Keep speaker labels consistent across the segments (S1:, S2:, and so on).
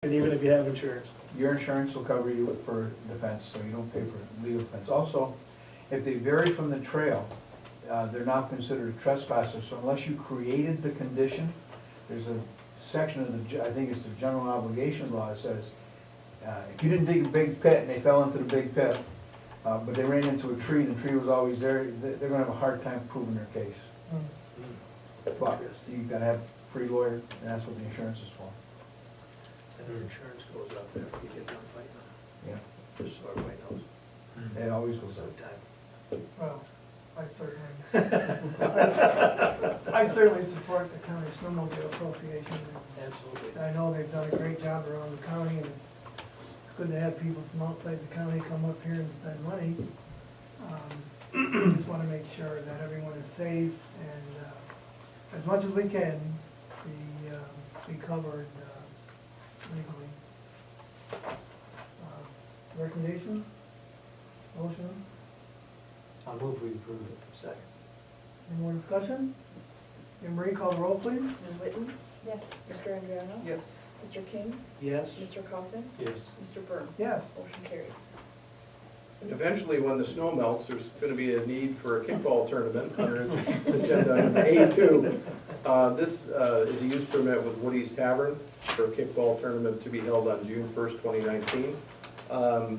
S1: And even if you have insurance.
S2: Your insurance will cover you for defense, so you don't pay for legal defense. Also, if they vary from the trail, they're not considered trespassers, so unless you created the condition, there's a section of the, I think it's the general obligation law that says, if you didn't dig a big pit and they fell into the big pit, but they ran into a tree and the tree was always there, they're gonna have a hard time proving their case. But you gotta have a free lawyer, and that's what the insurance is for.
S1: And their insurance goes up after you get done fighting them.
S2: Yeah,
S1: Just so everybody knows.
S2: it always goes up.
S1: Sometime.
S3: Well, I certainly support the County Snowmobile Association.
S1: Absolutely.
S3: I know they've done a great job around the county, and it's good to have people from outside the county come up here and spend money. Just wanna make sure that everyone is safe, and as much as we can, be covered legally. Recommendation? Motion?
S1: I'll move we approve it. Second.
S3: Any more discussion? Anne Marie, call the roll, please.
S4: Ms. Whitten? Yes. Mr. Andriano?
S1: Yes.
S4: Mr. King?
S1: Yes.
S4: Mr. Coffin?
S1: Yes.
S4: Mr. Burns?
S3: Yes.
S4: Motion carried.
S5: Eventually, when the snow melts, there's gonna be a need for a kickball tournament under agenda item A2. This is a use permit with Woody's Tavern for a kickball tournament to be held on June 1st, 2019.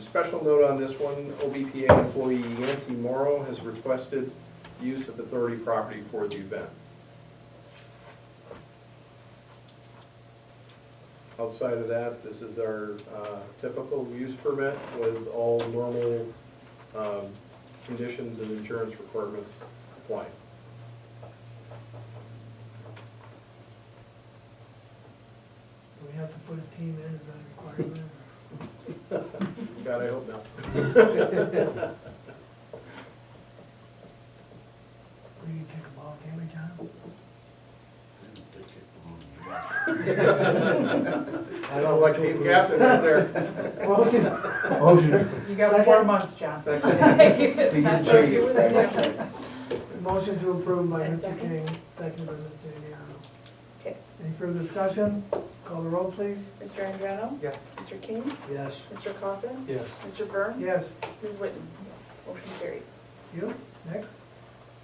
S5: Special note on this one, OBPA employee Yancy Morrow has requested use of authority property for the event. Outside of that, this is our typical use permit with all normal conditions and insurance requirements applying.
S3: Do we have to put a team in, is that a requirement?
S5: God, I hope not.
S3: Will you kick a ball game, John?
S5: I don't like team captain out there.
S2: Motion.
S6: You got 4
S3: Second.
S6: months, John.
S3: Motion to approve by
S4: And
S3: Mr.
S4: second.
S3: King, second by Mr. Indiano.
S4: Okay.
S3: Any further discussion? Call the roll, please.
S4: Mr. Andriano?
S1: Yes.
S4: Mr. King?
S1: Yes.
S4: Mr. Coffin?
S1: Yes.
S4: Mr. Burns?
S3: Yes,
S4: Ms. Whitten? Motion carried.
S3: you, next.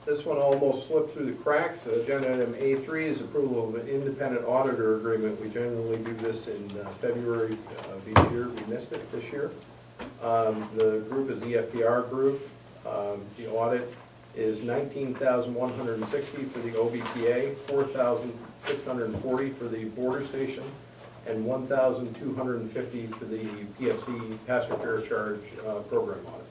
S5: This one almost slipped through the cracks. Agenda item A3 is approval of an independent auditor agreement. We generally do this in February of each year. We missed it this year. The group is the FDR group. The audit is $19,160 for the OBPA, $4,640 for the border station, and $1,250 for the PFC passenger fare charge program audit.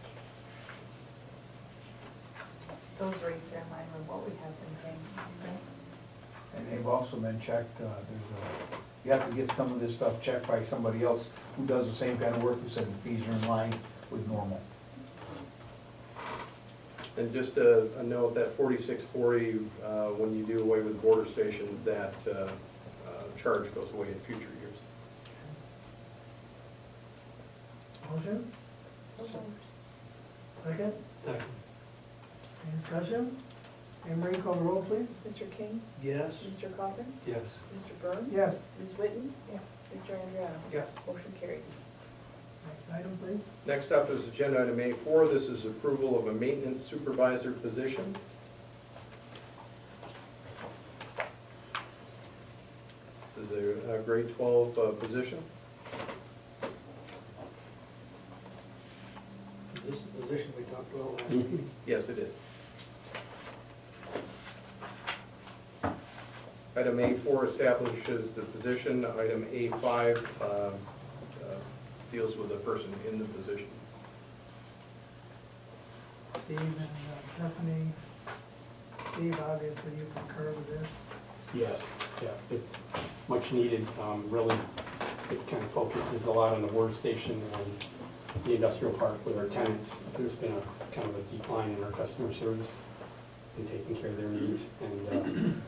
S6: Those rates are in line with what we have been paying.
S2: And they've also been checked, you have to get some of this stuff checked by somebody else who does the same kind of work, who said the fees are in line with normal.
S5: And just a note that 4640, when you do away with the border station, that charge goes away in future years.
S3: Motion, second.
S1: Second.
S3: Any discussion? Anne Marie, call the roll, please.
S4: Mr. King?
S1: Yes.
S4: Mr. Coffin?
S1: Yes.
S4: Mr. Burns?
S3: Yes,
S4: Ms. Whitten? Yes. Mr. Andriano?
S1: Yes.
S4: Motion carried.
S3: next item, please.
S5: Next up is agenda item A4. This is approval of a maintenance supervisor position. This is a grade 12 position.
S1: This is the position we talked about last week.
S5: Yes, it is. Item A4 establishes the position. Item A5 deals with the person in the position.
S3: Steve and Stephanie. Steve, obviously you concur with this.
S7: Yes, yeah, it's much needed. Really, it kind of focuses a lot on the workstation and the industrial park with our tenants. There's been a kind of a decline in our customer service and taking care of their needs, and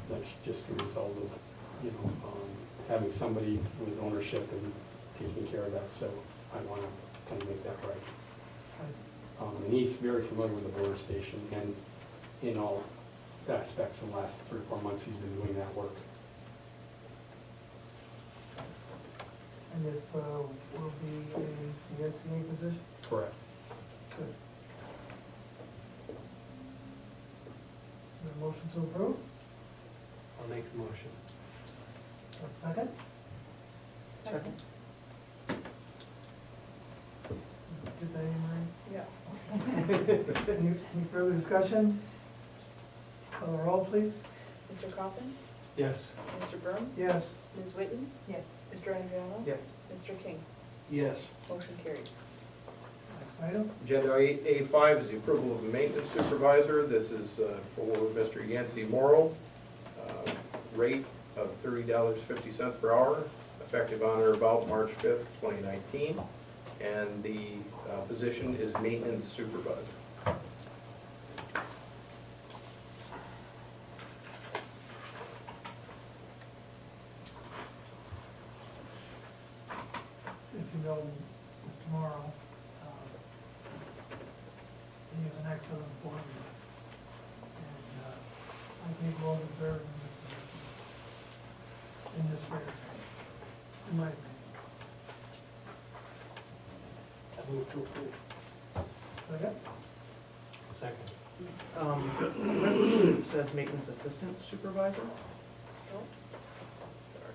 S7: that's just a result of, having somebody with ownership and taking care of that. So I want to kind of make that right. And he's very familiar with the border station, and in all aspects in the last 3 or 4 months he's been doing that work.
S3: And this will be a CSCA position?
S7: Correct.
S3: Good. The motion to approve?
S1: I'll make the motion.
S3: Second?
S6: Second.
S3: Get that in, Marie?
S4: Yeah.
S3: Any further discussion? Call the roll, please.
S4: Mr. Coffin?
S1: Yes.
S4: Mr. Burns?
S3: Yes.
S4: Ms. Whitten?
S6: Yes.
S4: Mr. Andriano?
S1: Yes.
S4: Mr. King?
S1: Yes.
S4: Motion carried.
S3: Next item?
S5: Agenda A5 is the approval of the maintenance supervisor. This is for Mr. Yancey Morrow. Rate of $30.50 per hour, effective on or about March 5th, 2019. And the position is maintenance supervisor.
S3: If you know Mr. Morrow, he is an excellent employee. And I think well deserved in this position, in my opinion.
S1: I move to approve.
S3: Second?
S1: Second.
S8: Resolution it says maintenance assistant supervisor.
S4: Oh, sorry.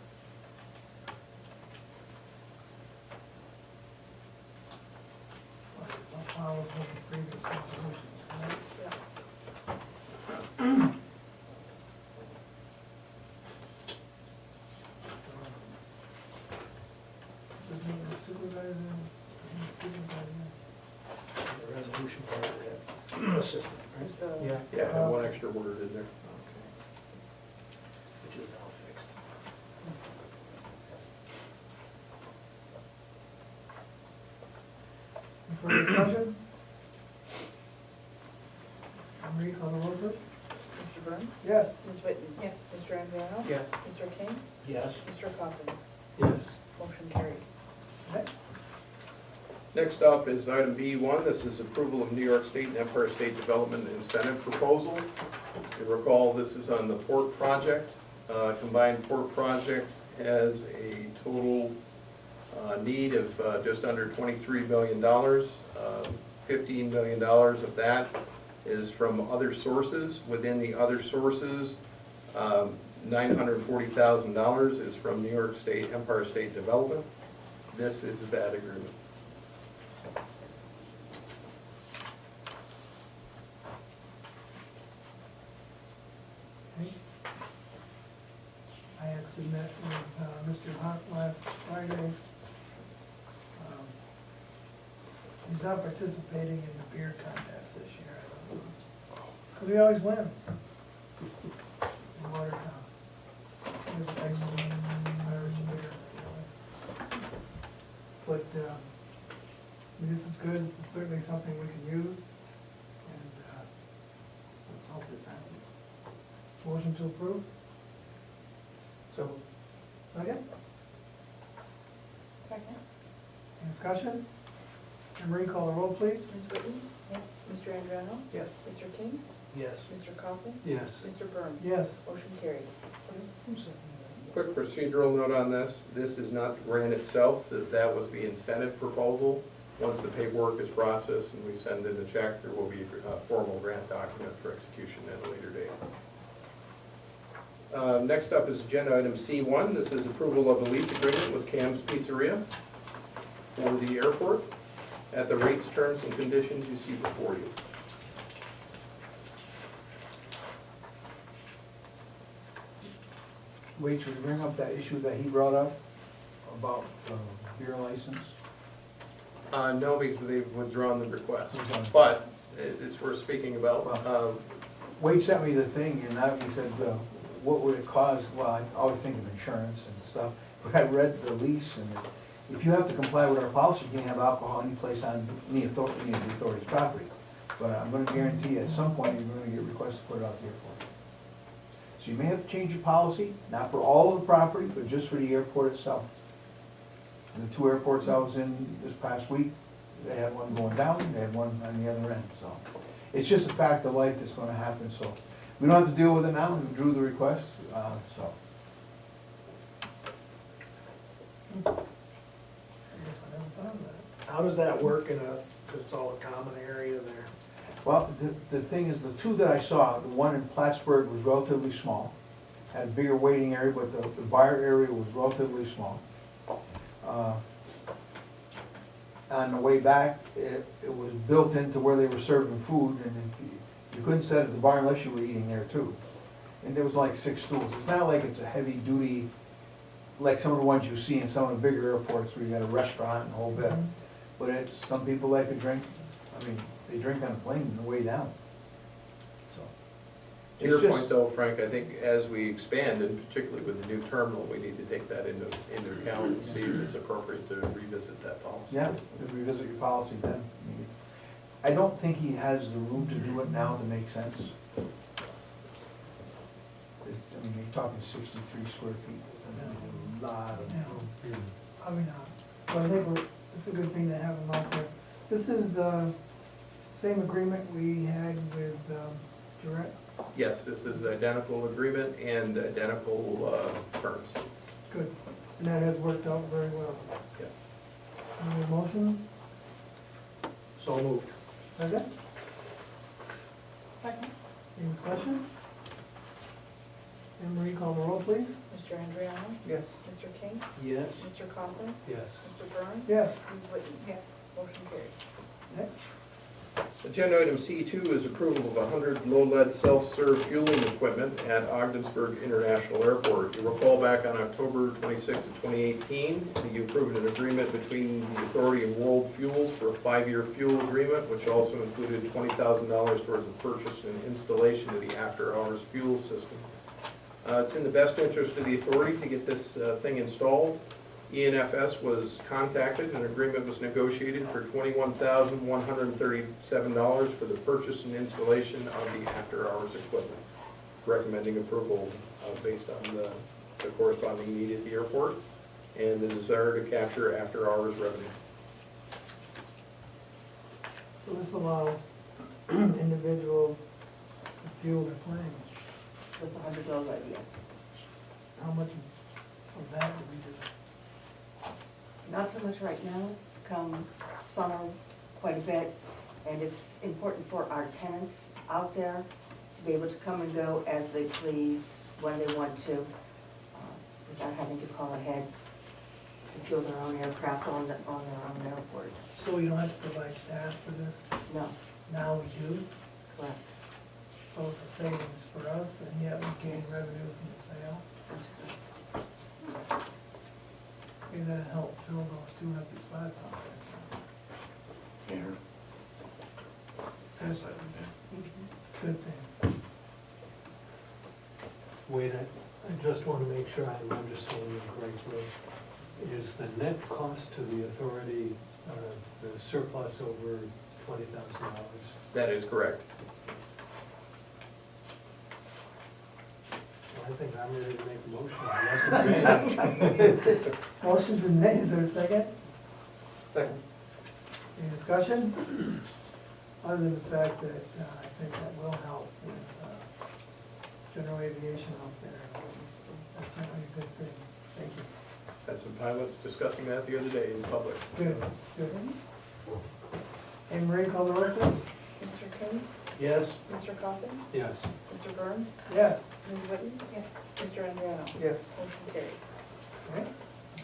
S3: Some follows with the previous resolutions, right?
S4: Yeah.
S3: The maintenance supervisor, maintenance supervisor.
S1: The resolution part of that, assistant, right?
S4: Just,
S8: Yeah.
S5: Yeah, and one extra word in there.
S1: Okay. Which is now fixed.
S3: Any further discussion? Marie, call the roll, please.
S4: Mr. Burns?
S3: Yes.
S4: Ms. Whitten?
S6: Yes.
S4: Mr. Andriano?
S8: Yes.
S4: Mr. King?
S1: Yes.
S4: Mr. Coffin?
S1: Yes.
S4: Motion carried.
S3: Next.
S5: Next up is item B1. This is approval of New York State and Empire State Development Incentive Proposal. You recall, this is on the port project. Combined port project has a total need of just under $23 million. $15 million of that is from other sources. Within the other sources, $940,000 is from New York State, Empire State Development. This is that agreement.
S3: Okay. I actually met with Mr. Hunt last Friday. He's not participating in the beer contest this year, because he always wins. In Watertown. He's an excellent Irish beer, he always. But this is good, this is certainly something we can use, and let's hope this happens. Motion to approve?
S8: So,
S3: Second?
S6: Second.
S3: Any discussion? And Marie, call the roll, please.
S4: Ms. Whitten?
S6: Yes.
S4: Mr. Andriano?
S8: yes.
S4: Mr. King?
S1: Yes.
S4: Mr. Coffin?
S1: Yes.
S4: Mr. Burns?
S3: Yes.
S4: Motion carried.
S5: Quick procedural note on this. This is not the grant itself, that was the incentive proposal. Once the paperwork is processed and we send in the check, there will be a formal grant document for execution at a later date. Next up is agenda item C1. This is approval of a lease agreement with Cam's Pizzeria for the airport at the rates, terms, and conditions you see before you.
S2: Wait, should we bring up that issue that he brought up about beer license?
S5: No, because they've withdrawn the request,
S2: Okay.
S5: but it's worth speaking about.
S2: Wade sent me the thing, and he said, what would it cost? Well, I always think of insurance and stuff, but I read the lease, and if you have to comply with our policy, you can't have alcohol any place on any of the authority's property. But I'm gonna guarantee at some point, you're gonna get requests to put it out the airport. So you may have to change your policy, not for all of the property, but just for the airport itself. And the two airports I was in this past week, they had one going down, they had one on the other end, so. It's just a fact of life that's gonna happen, so. We don't have to deal with it now, we drew the request, so.
S1: How does that work in a, 'cause it's all a common area there?
S2: Well, the thing is, the two that I saw, the one in Plattsburgh was relatively small, had a bigger waiting area, but the bar area was relatively small. On the way back, it was built into where they were serving food, and you couldn't sit at the bar unless you were eating there too. And there was like 6 stools. It's not like it's a heavy duty, like some of the ones you see in some of the bigger airports where you got a restaurant and a whole bit. But it's, some people like to drink, I mean, they drink on the plane on the way down. So.
S5: To your
S2: it's just-
S5: point though, Frank, I think as we expand, and particularly with the new terminal, we need to take that into account and see if it's appropriate to revisit that policy.
S2: Yeah, if we revisit your policy then. I don't think he has the room to do it now to make sense. I mean, you're talking 63 square feet, that's a lot of
S3: Yeah.
S2: room.
S3: Probably not, but I think it's a good thing to have them out there. This is the same agreement we had with Durex.
S5: Yes, this is identical agreement and identical terms,
S3: Good, and that has worked out very well.
S5: yes.
S3: Any motion?
S1: So moved.
S3: Second?
S6: Second?
S3: Any discussion? Anne Marie, call the roll, please.
S4: Mr. Andriano?
S8: Yes.
S4: Mr. King?
S1: Yes.
S4: Mr. Coughlin?
S1: Yes.
S4: Mr. Burns?
S3: Yes.
S4: Ms. Whitten?
S6: Yes.
S4: Motion carried.
S3: Next.
S5: Agenda item C2 is approval of 100 low-lead self-serve fueling equipment at Ogdensburg International Airport. You recall back on October 26, 2018, you approved an agreement between the Authority and World Fuels for a 5-year fuel agreement, which also included $20,000 towards the purchase and installation of the after-hours fuel system. It's in the best interest of the authority to get this thing installed. ENFS was contacted, and an agreement was negotiated for $21,137 for the purchase and installation of the after-hours equipment. Recommending approval based on the corresponding need at the airport and the desire to capture after-hours revenue.
S3: So this allows individuals to fuel their planes.
S6: With the 100 low lead, yes.
S3: How much of that do we do?
S6: Not so much right now, come summer, quite a bit, and it's important for our tenants out there to be able to come and go as they please, when they want to, without having to call ahead to fuel their own aircraft on their own airport.
S3: So we don't have to provide staff for this?
S6: No,
S3: Now we do,
S6: correct.
S3: so it's a savings for us, and yet we gain revenue from the sale.
S6: That's good.
S3: Maybe that'll help fill those 2 empty spots out there. It's a good thing.
S1: Wait, I just want to make sure I'm understanding correctly. Is the net cost to the authority, the surplus over $20,000?
S5: That is correct.
S1: I think I'm ready to make a motion, unless it's made.
S3: Motion's been made, is there a second?
S8: Second.
S3: Any discussion? Other than the fact that I think that will help with general aviation out there. That's certainly a good thing. Thank you.
S5: Had some pilots discussing that the other day in public.
S3: Good, good. Anne Marie, call the roll, please.
S4: Mr. King?
S1: Yes.
S4: Mr. Coughlin?
S1: Yes.
S4: Mr. Burns?
S3: Yes.
S4: Ms. Whitten?
S6: Yes.
S4: Mr. Andriano?
S8: Yes.
S4: Motion carried.
S3: Okay,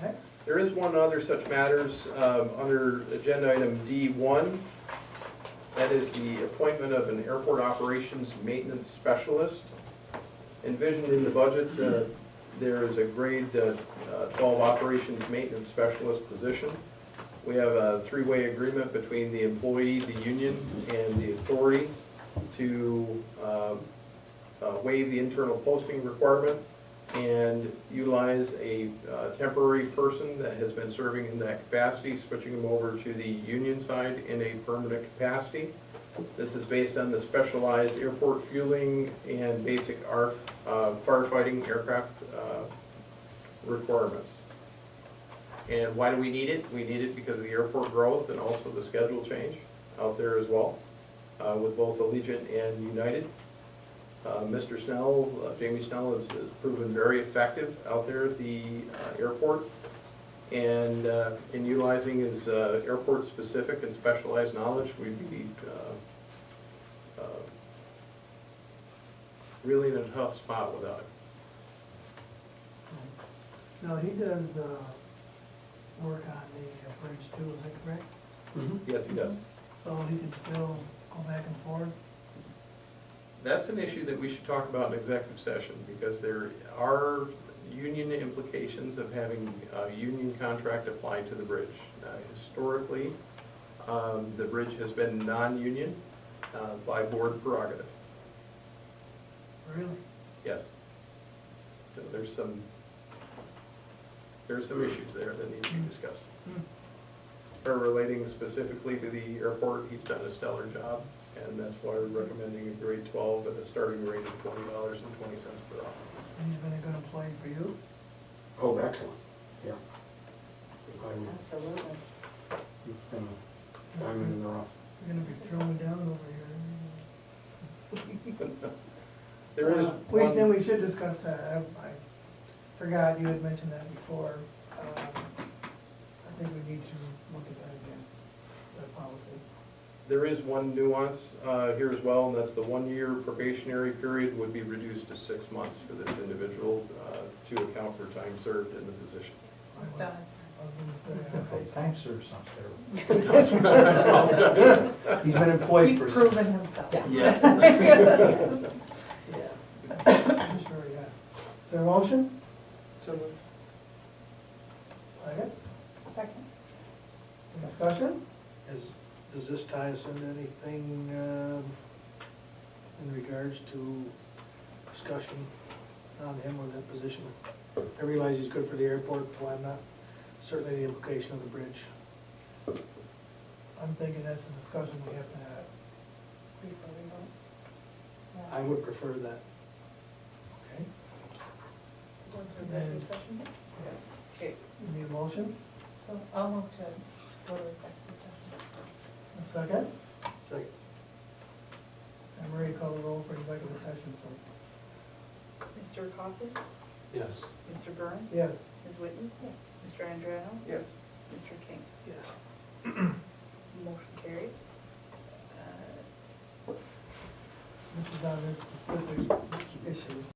S3: next.
S5: There is one other such matters under agenda item D1. That is the appointment of an airport operations maintenance specialist. Envisioned in the budget, there is a grade 12 operations maintenance specialist position. We have a 3-way agreement between the employee, the union, and the authority to waive the internal posting requirement and utilize a temporary person that has been serving in that capacity, switching them over to the union side in a permanent capacity. This is based on the specialized airport fueling and basic firefighting aircraft requirements. And why do we need it? We need it because of the airport growth and also the schedule change out there as well, with both Allegiant and United. Mr. Snell, Jamie Snell has proven very effective out there at the airport. And in utilizing his airport-specific and specialized knowledge, we'd be really in a tough spot without him.
S3: Now, he does, work on the bridge too, is that correct?
S5: Yes, he does.
S3: So he can still go back and forth?
S5: That's an issue that we should talk about in executive session, because there are union implications of having a union contract applied to the bridge. Historically, the bridge has been non-union by board prerogative,
S3: Really?
S5: yes. So there's some issues there that need to be discussed. Or relating specifically to the airport, he's done a stellar job, and that's why we're recommending a grade 12 at a starting rate of $20.20 per hour.
S3: And he's been a good employee for you?
S7: Oh, excellent, yeah.
S6: Absolutely.
S7: He's been a diamond in the rough.
S3: You're gonna be throwing down over here.
S5: There is
S3: Then
S5: one,
S3: we should discuss that. I forgot you had mentioned that before. I think we need to look at that again, that policy.
S5: there is one nuance here as well, and that's the 1-year probationary period would be reduced to 6 months for this individual to account for time served in the position.
S3: It's done. I was gonna say,
S2: Time served sounds terrible. He's been employed for.
S4: He's proven himself.
S5: Yes.
S3: I'm sure he has. Is there a motion?
S8: So moved.
S3: Second?
S4: Second.
S3: Discussion?
S9: Does this tie us into anything in regards to discussion on him or that position? I realize he's good for the airport, but I'm not certainly the implication of the bridge.
S3: I'm thinking that's a discussion we have to have.
S4: Before we vote.
S9: I would prefer that.
S3: Okay?
S4: Going to executive session?
S3: Yes.
S4: Okay,
S3: You need a motion?
S4: so I'll move to go to executive session.
S3: A second?
S9: Second.
S3: And Marie, call the roll for executive session, please.
S4: Mr. Coffey?
S1: Yes.
S4: Mr. Burns?
S3: Yes.
S4: Ms. Whitten? Yes. Mr. Andriano?
S8: Yes.
S4: Mr. King?
S9: Yes.
S4: Motion carried.
S3: This is on this specific issue.